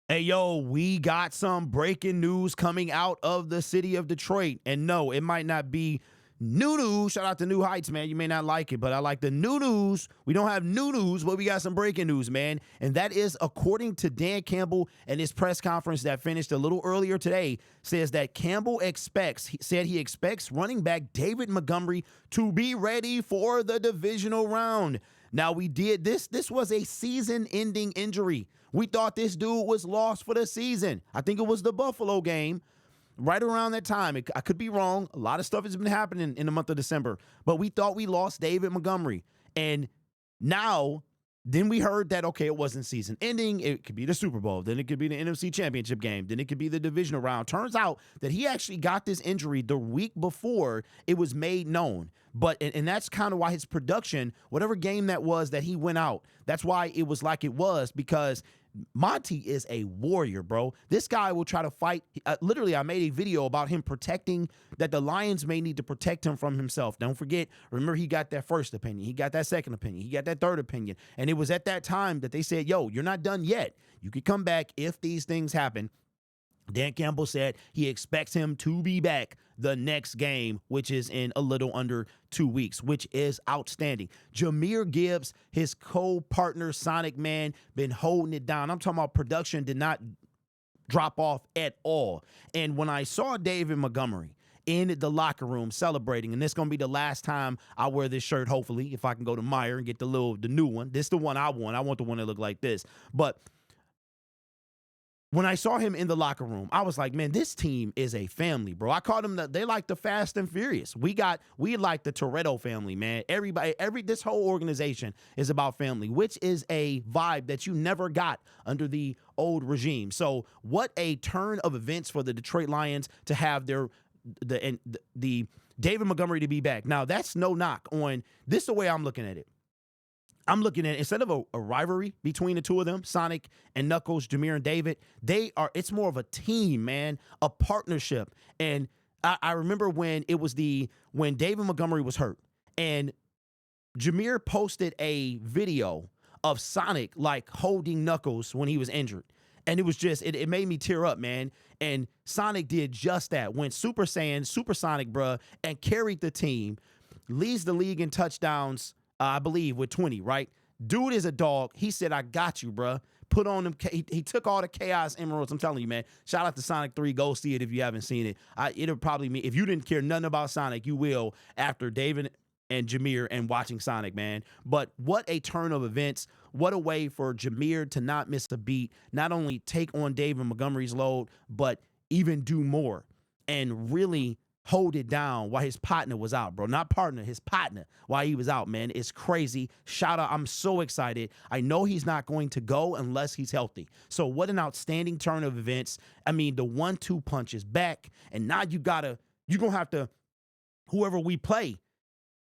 Hey, yo, we got some breaking news coming out of the city of Detroit. And no, it might not be new news. Shout out to New Heights, man. You may not like it, but I like the new news. We don't have new news, but we got some breaking news, man. And that is according to Dan Campbell and his press conference that finished a little earlier today, says that Campbell said he expects running back David Montgomery to be ready for the divisional round. Now, we did this. This was a season-ending injury. We thought this dude was lost for the season. I think it was the Buffalo game right around that time. I could be wrong. A lot of stuff has been happening in the month of December, but we thought we lost David Montgomery. And now, then we heard that, okay, it wasn't season ending. It could be the Super Bowl. Then it could be the NFC Championship game. Then it could be the divisional round. Turns out that he actually got this injury the week before it was made known. But, and that's kind of why his production, whatever game that was that he went out, that's why it was like it was, because Monty is a warrior, bro. This guy will try to fight. Literally, I made a video about him protecting, that the Lions may need to protect him from himself. Don't forget, remember, he got that first opinion. He got that second opinion. He got that third opinion. And it was at that time that they said, yo, you're not done yet. You could come back if these things happen. Dan Campbell said he expects him to be back the next game, which is in a little under 2 weeks, which is outstanding. Jahmyr Gibbs, his co-partner, Sonic Man, been holding it down. I'm talking about production did not drop off at all. And when I saw David Montgomery in the locker room celebrating, and this is going to be the last time I wear this shirt, hopefully, if I can go to Meyer and get the new one. This is the one I want. I want the one that look like this. But when I saw him in the locker room, I was like, man, this team is a family, bro. I called them they like the Fast and Furious. We like the Toretto family, man. This whole organization is about family, which is a vibe that you never got under the old regime. So what a turn of events for the Detroit Lions to have the David Montgomery to be back. Now, that's no knock on this, the way I'm looking at it. I'm looking at, instead of a rivalry between the two of them, Sonic and Knuckles, Jahmyr and David, it's more of a team, man, a partnership. And I remember when David Montgomery was hurt and Jahmyr posted a video of Sonic like holding Knuckles when he was injured. And it was just, it made me tear up, man. And Sonic did just that, went Super Saiyan, Supersonic, bruh, and carried the team, leads the league in touchdowns, I believe, with 20, right? Dude is a dog. He said, I got you, bruh. Put on them. He took all the Chaos Emeralds. I'm telling you, man. Shout out to Sonic 3. Go see it if you haven't seen it. It'll probably mean, if you didn't care nothing about Sonic, you will after David and Jahmyr and watching Sonic, man. But what a turn of events. What a way for Jahmyr to not miss a beat, not only take on David Montgomery's load, but even do more and really hold it down while his partner was out, bro. Not partner, his partner, while he was out, man. It's crazy. Shout out. I'm so excited. I know he's not going to go unless he's healthy. So what an outstanding turn of events. I mean, the 1-2 punch is back, and now you're going to have to, whoever we play,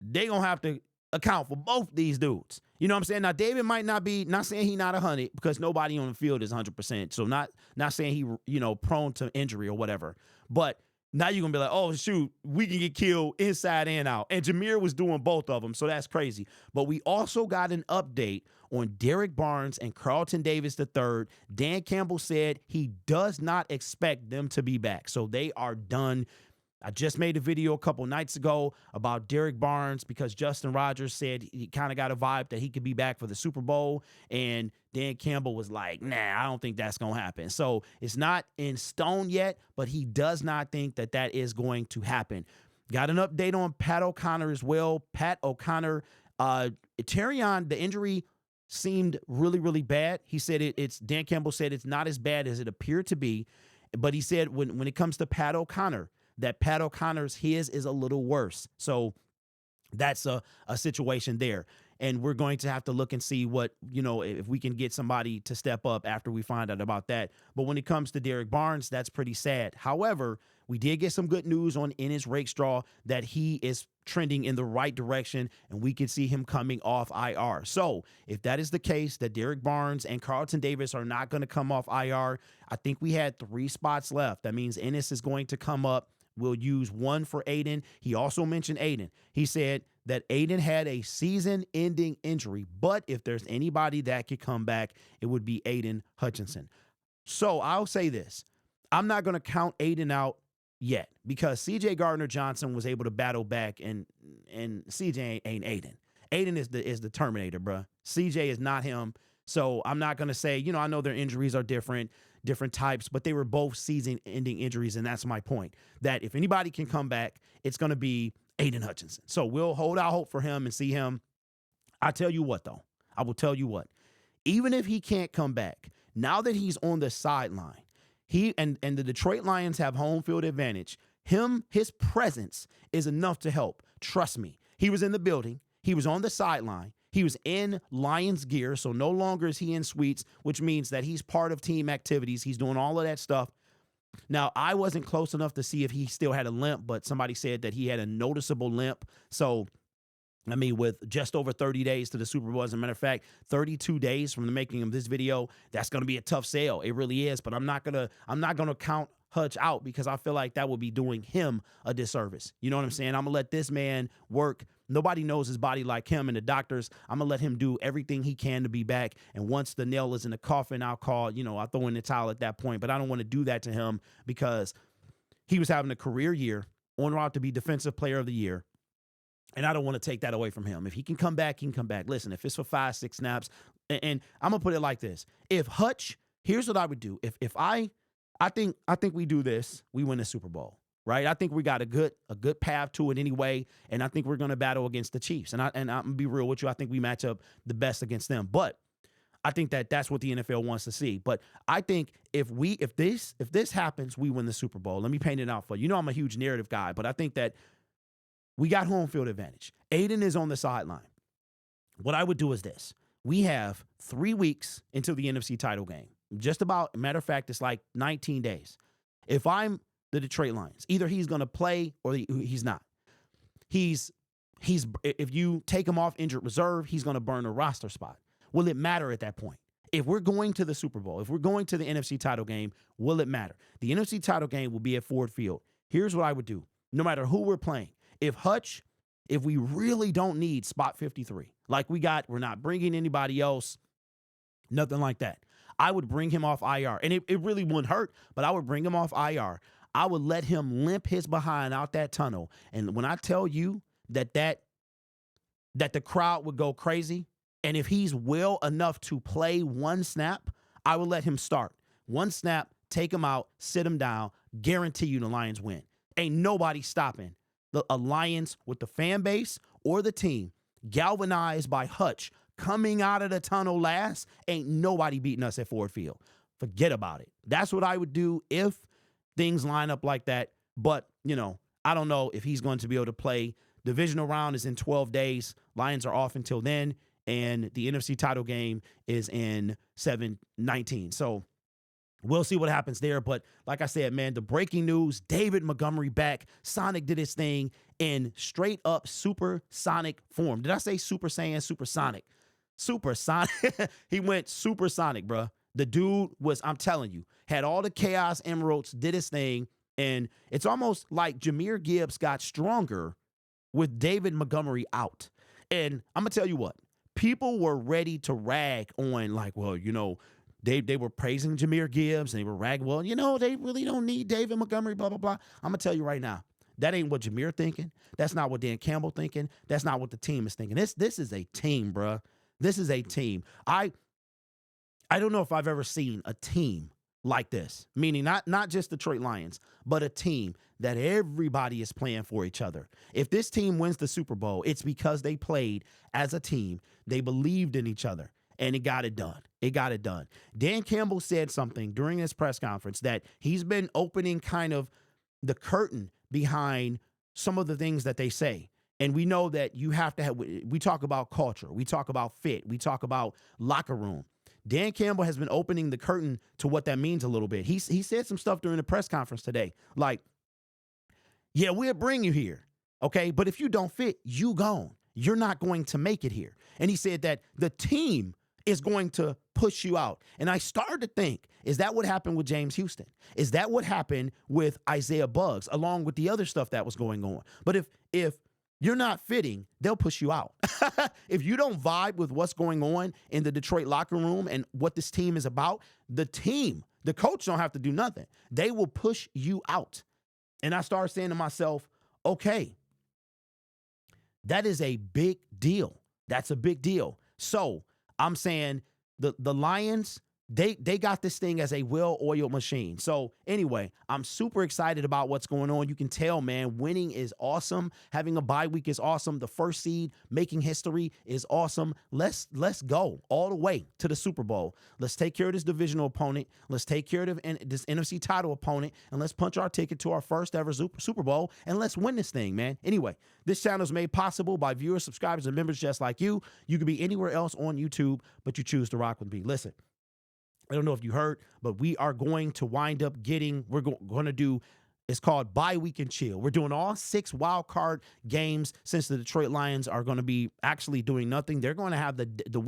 they going to have to account for both these dudes. You know what I'm saying? Now, David might not saying he not 100, because nobody on the field is 100%. So not saying he, prone to injury or whatever. But now you're going to be like, oh, shoot, we can get killed inside and out. And Jahmyr was doing both of them, so that's crazy. But we also got an update on Derek Barnes and Carlton Davis III. Dan Campbell said he does not expect them to be back. So they are done. I just made a video a couple nights ago about Derek Barnes, because Justin Rogers said he kind of got a vibe that he could be back for the Super Bowl. And Dan Campbell was like, nah, I don't think that's going to happen. So it's not in stone yet, but he does not think that is going to happen. Got an update on Pat O'Connor as well. Pat O'Connor, Terrion, the injury seemed really, really bad. He said Dan Campbell said it's not as bad as it appeared to be. But he said when it comes to Pat O'Connor, that Pat O'Connor's his is a little worse. So that's a situation there. And we're going to have to look and see what, if we can get somebody to step up after we find out about that. But when it comes to Derek Barnes, that's pretty sad. However, we did get some good news on Ennis Rakestraw that he is trending in the right direction, and we can see him coming off IR. So if that is the case, that Derek Barnes and Carlton Davis are not going to come off IR, I think we had 3 spots left. That means Ennis is going to come up. We'll use 1 for Aiden. He also mentioned Aiden. He said that Aiden had a season-ending injury, but if there's anybody that could come back, it would be Aiden Hutchinson. So I'll say this. I'm not going to count Aiden out yet because C.J. Gardner-Johnson was able to battle back, and C.J. ain't Aiden. Aiden is the Terminator, bruh. C.J. is not him. So I'm not going to say, I know their injuries are different types, but they were both season-ending injuries, and that's my point. That if anybody can come back, it's going to be Aiden Hutchinson. So we'll hold our hope for him and see him. I tell you what, though. I will tell you what. Even if he can't come back, now that he's on the sideline, he and the Detroit Lions have home field advantage. His presence is enough to help. Trust me. He was in the building. He was on the sideline. He was in Lions gear, so no longer is he in suites, which means that he's part of team activities. He's doing all of that stuff. Now, I wasn't close enough to see if he still had a limp, but somebody said that he had a noticeable limp. So, I mean, with just over 30 days to the Super Bowl, as a matter of fact, 32 days from the making of this video, that's going to be a tough sale. It really is, but I'm not gonna count Hutch out because I feel like that would be doing him a disservice. You know what I'm saying? I'm going to let this man work. Nobody knows his body like him, and the doctors, I'm going to let him do everything he can to be back. And once the nail is in the coffin, I'll call, I'll throw in the towel at that point. But I don't want to do that to him because he was having a career year, on route to be Defensive Player of the Year. And I don't want to take that away from him. If he can come back, he can come back. Listen, if it's for 5-6 snaps, and I'm going to put it like this. If Hutch, here's what I would do. If I think we do this, we win the Super Bowl. Right? I think we got a good path to it anyway, and I think we're going to battle against the Chiefs. And I'm going to be real with you, I think we match up the best against them. But I think that's what the NFL wants to see. But I think if this happens, we win the Super Bowl. Let me paint it out for you. I'm a huge narrative guy, but I think that we got home field advantage. Aiden is on the sideline. What I would do is this. We have 3 weeks until the NFC title game. Just about, matter of fact, it's like 19 days. If I'm the Detroit Lions, either he's going to play or he's not. If you take him off injured reserve, he's going to burn a roster spot. Will it matter at that point? If we're going to the Super Bowl, if we're going to the NFC title game, will it matter? The NFC title game will be at Ford Field. Here's what I would do. No matter who we're playing, if we really don't need spot 53, like we're not bringing anybody else, nothing like that. I would bring him off IR. And it really wouldn't hurt, but I would bring him off IR. I would let him limp his behind out that tunnel. And when I tell you that the crowd would go crazy, and if he's well enough to play one snap, I would let him start. One snap, take him out, sit him down, guarantee you the Lions win. Ain't nobody stopping the Lions with the fan base or the team galvanized by Hutch coming out of the tunnel last. Ain't nobody beating us at Ford Field. Forget about it. That's what I would do if things line up like that. But, I don't know if he's going to be able to play. Divisional round is in 12 days. Lions are off until then. And the NFC title game is in 7/19. So we'll see what happens there. But like I said, man, the breaking news, David Montgomery back. Sonic did his thing in straight up supersonic form. Did I say Super Saiyan, supersonic? Supersonic. He went supersonic, bruh. The dude was, I'm telling you, had all the Chaos Emeralds, did his thing, and it's almost like Jahmyr Gibbs got stronger with David Montgomery out. And I'm going to tell you what, people were ready to rag on like, well, they were praising Jahmyr Gibbs, and they were ragging, well, they really don't need David Montgomery, blah, blah, blah. I'm going to tell you right now, that ain't what Jahmyr thinking. That's not what Dan Campbell thinking. That's not what the team is thinking. This is a team, bruh. This is a team. I don't know if I've ever seen a team like this, meaning not just Detroit Lions, but a team that everybody is playing for each other. If this team wins the Super Bowl, it's because they played as a team. They believed in each other, and it got it done. It got it done. Dan Campbell said something during his press conference that he's been opening kind of the curtain behind some of the things that they say. And we know that you have to have, we talk about culture, we talk about fit, we talk about locker room. Dan Campbell has been opening the curtain to what that means a little bit. He said some stuff during the press conference today, like, yeah, we'll bring you here, okay? But if you don't fit, you gone. You're not going to make it here. And he said that the team is going to push you out. And I started to think, is that what happened with James Houston? Is that what happened with Isaiah Buggs, along with the other stuff that was going on? But if you're not fitting, they'll push you out. If you don't vibe with what's going on in the Detroit locker room and what this team is about, the team The coach don't have to do nothing. They will push you out. And I started saying to myself, okay, that is a big deal. That's a big deal. So I'm saying the Lions, they got this thing as a well-oiled machine. So anyway, I'm super excited about what's going on. You can tell, man, winning is awesome. Having a bye week is awesome. The first seed making history is awesome. Let's go all the way to the Super Bowl. Let's take care of this divisional opponent. Let's take care of this NFC title opponent, and let's punch our ticket to our first ever Super Bowl, and let's win this thing, man. Anyway, this channel is made possible by viewers, subscribers, and members just like you. You could be anywhere else on YouTube, but you choose to rock with me. Listen, I don't know if you heard, but we are going to wind up we're going to do, it's called Bye Week and Chill. We're doing all 6 wild card games since the Detroit Lions are going to be actually doing nothing. They're going to have the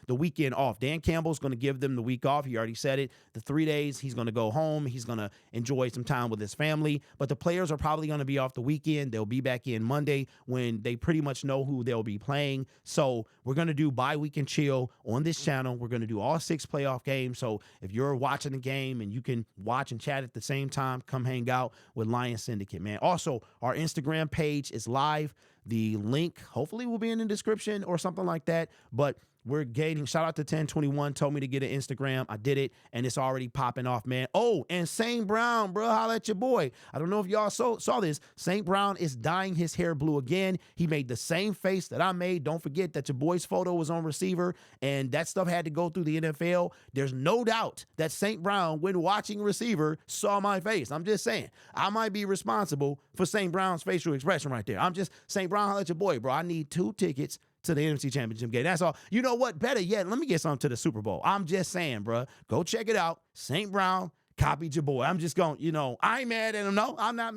weekend off. Dan Campbell's going to give them the week off. He already said it. The 3 days, he's going to go home. He's going to enjoy some time with his family. But the players are probably going to be off the weekend. They'll be back in Monday when they pretty much know who they'll be playing. So we're going to do Bye Week and Chill on this channel. We're going to do all 6 playoff games. So if you're watching the game and you can watch and chat at the same time, come hang out with Lions Syndicate, man. Also, our Instagram page is live. The link hopefully will be in the description or something like that. But we're getting, shout out to 1021, told me to get an Instagram. I did it, and it's already popping off, man. Oh, and St. Brown, bro, holla at your boy. I don't know if y'all saw this. St. Brown is dyeing his hair blue again. He made the same face that I made. Don't forget that your boy's photo was on receiver, and that stuff had to go through the NFL. There's no doubt that St. Brown, when watching receiver, saw my face. I'm just saying, I might be responsible for St. Brown's facial expression right there. I'm just, St. Brown, holla at your boy, bro. I need 2 tickets to the NFC Championship game. That's all. You know what? Better yet, let me get something to the Super Bowl. I'm just saying, bro. Go check it out. St. Brown copied your boy. I'm just going, I ain't mad at him. No, I'm not,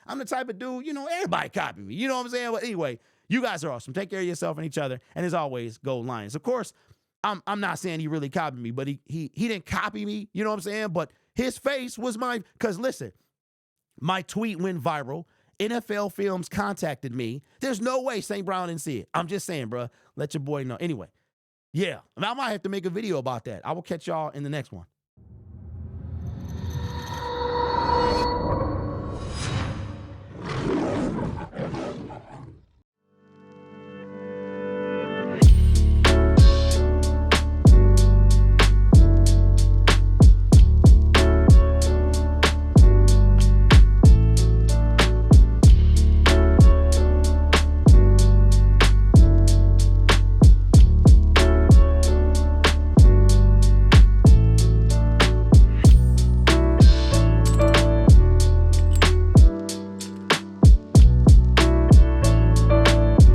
I'm the type of dude, everybody copy me. You know what I'm saying? But anyway, you guys are awesome. Take care of yourself and each other. And as always, go Lions. Of course, I'm not saying he really copied me, but he didn't copy me. You know what I'm saying? But his face was mine. Because listen, my tweet went viral. NFL Films contacted me. There's no way St. Brown didn't see it. I'm just saying, bro. Let your boy know. Anyway, yeah, I might have to make a video about that. I will catch y'all in the next one.